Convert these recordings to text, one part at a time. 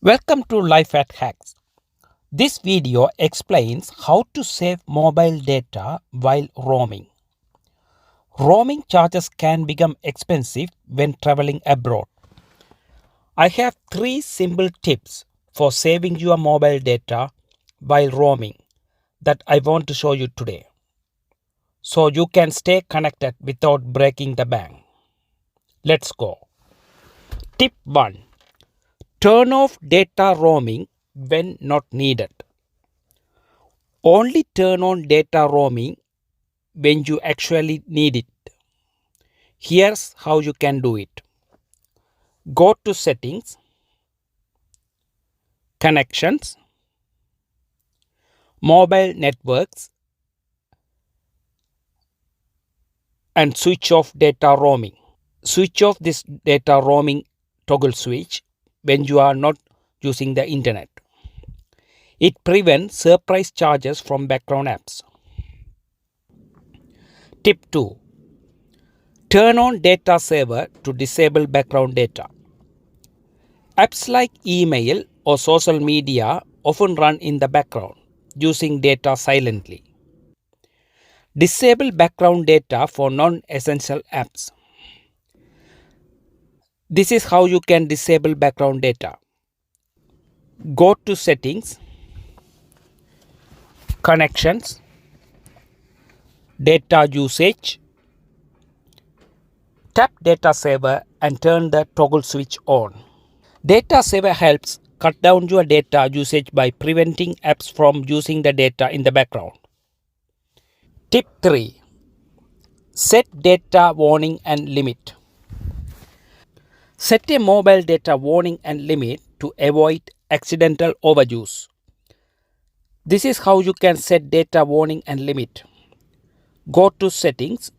Welcome to Life at Hacks. This video explains how to save mobile data while roaming. Roaming charges can become expensive when traveling abroad. I have 3 simple tips for saving your mobile data while roaming that I want to show you today, so you can stay connected without breaking the bank. Let's go. Tip 1. Turn off data roaming when not needed. Only turn on data roaming when you actually need it. Here's how you can do it. Go to Settings, Connections, Mobile Networks, and switch off data roaming. Switch off this data roaming toggle switch when you are not using the internet. It prevents surprise charges from background apps. Tip 2. Turn on Data Saver to disable background data. Apps like email or social media often run in the background, using data silently. Disable background data for non-essential apps. This is how you can disable background data. Go to Settings, Connections, Data Usage, tap Data Saver and turn the toggle switch on. Data Saver helps cut down your data usage by preventing apps from using the data in the background. Tip 3. Set data warning and limit. Set a mobile data warning and limit to avoid accidental overuse. This is how you can set data warning and limit. Go to Settings,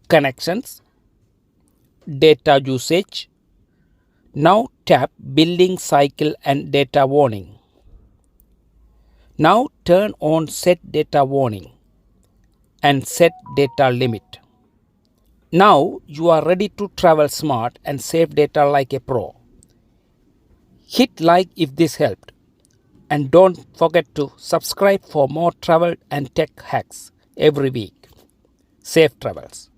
Connections, Data Usage. Now tap Billing Cycle and Data Warning. Now turn on Set Data Warning and set data limit. Now you are ready to travel smart and save data like a pro. Hit like if this helped. And don't forget to subscribe for more travel and tech hacks every week. Safe travels.